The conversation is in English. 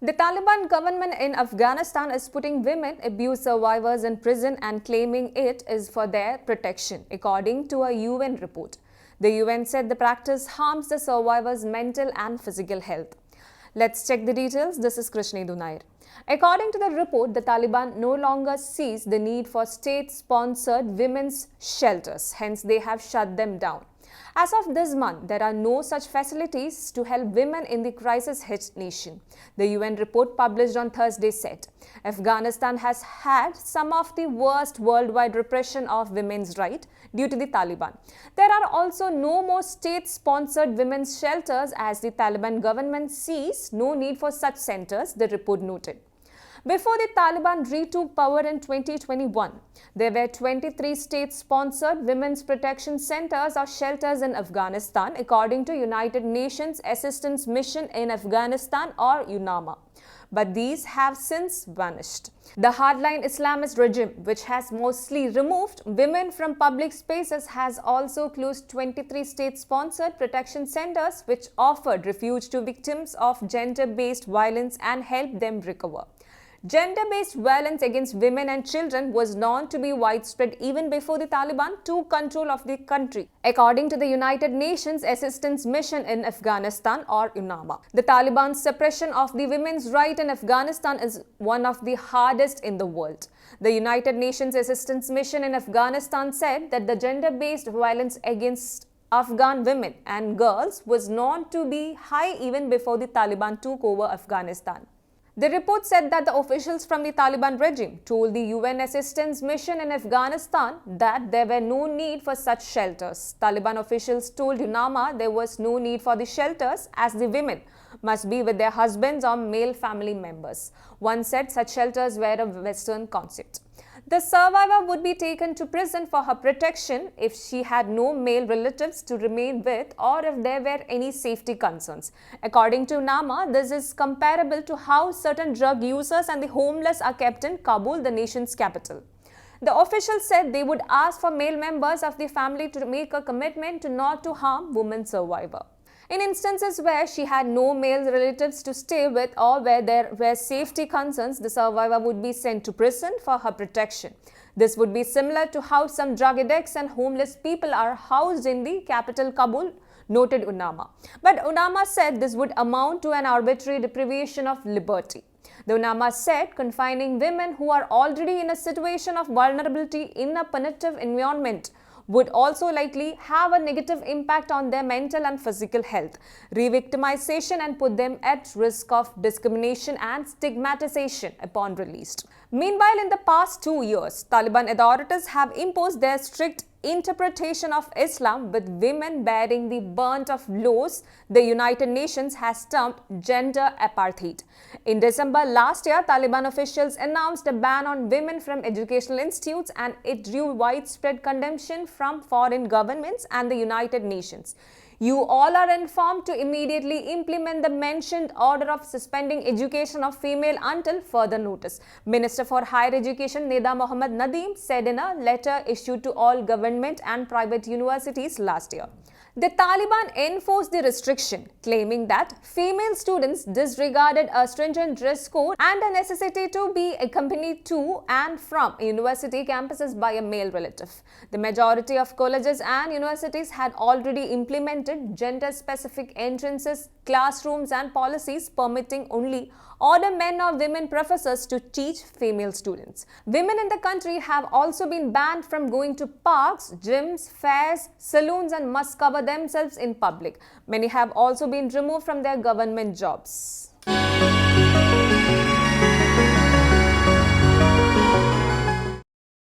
The Taliban government in Afghanistan is putting women abuse survivors in prison and claiming it is for their protection, according to a UN report. The UN said the practice harms the survivors' mental and physical health. Let's check the details. This is Krishna Dunair. According to the report, the Taliban no longer sees the need for state-sponsored women's shelters, hence they have shut them down. As of this month, there are no such facilities to help women in the crisis-hit nation. The UN report published on Thursday said, Afghanistan has had some of the worst worldwide repression of women's rights due to the Taliban. There are also no more state-sponsored women's shelters as the Taliban government sees no need for such centers, the report noted. Before the Taliban retook power in 2021, there were 23 state-sponsored women's protection centers or shelters in Afghanistan, according to United Nations Assistance Mission in Afghanistan or UNAMA. But these have since vanished. The hardline Islamist regime, which has mostly removed women from public spaces, has also closed 23 state-sponsored protection centers which offered refuge to victims of gender-based violence and helped them recover. Gender-based violence against women and children was known to be widespread even before the Taliban took control of the country, according to the United Nations Assistance Mission in Afghanistan or UNAMA. The Taliban's suppression of the women's right in Afghanistan is one of the hardest in the world. The United Nations Assistance Mission in Afghanistan said that the gender-based violence against Afghan women and girls was known to be high even before the Taliban took over Afghanistan. The report said that the officials from the Taliban regime told the UN assistance mission in Afghanistan that there were no need for such shelters. Taliban officials told UNAMA there was no need for the shelters as the women must be with their husbands or male family members. One said such shelters were a Western concept. The survivor would be taken to prison for her protection if she had no male relatives to remain with or if there were any safety concerns. According to UNAMA, this is comparable to how certain drug users and the homeless are kept in Kabul, the nation's capital. The officials said they would ask for male members of the family to make a commitment to not to harm women survivor. In instances where she had no male relatives to stay with or where there were safety concerns, the survivor would be sent to prison for her protection. This would be similar to how some drug addicts and homeless people are housed in the capital Kabul, noted UNAMA. But UNAMA said this would amount to an arbitrary deprivation of liberty. The UNAMA said confining women who are already in a situation of vulnerability in a punitive environment would also likely have a negative impact on their mental and physical health, re-victimization and put them at risk of discrimination and stigmatization upon release. Meanwhile, in the past 2 years, Taliban authorities have imposed their strict interpretation of Islam with women bearing the brunt of laws the United Nations has termed gender apartheid. In December last year, Taliban officials announced a ban on women from educational institutes and it drew widespread condemnation from foreign governments and the United Nations. You all are informed to immediately implement the mentioned order of suspending education of female until further notice, Minister for Higher Education Neda Mohammad Nadeem said in a letter issued to all government and private universities last year. The Taliban enforced the restriction, claiming that female students disregarded a stringent dress code and a necessity to be accompanied to and from university campuses by a male relative. The majority of colleges and universities had already implemented gender-specific entrances, classrooms and policies permitting only order men or women professors to teach female students. Women in the country have also been banned from going to parks, gyms, fairs, saloons and must cover themselves in public. Many have also been removed from their government jobs.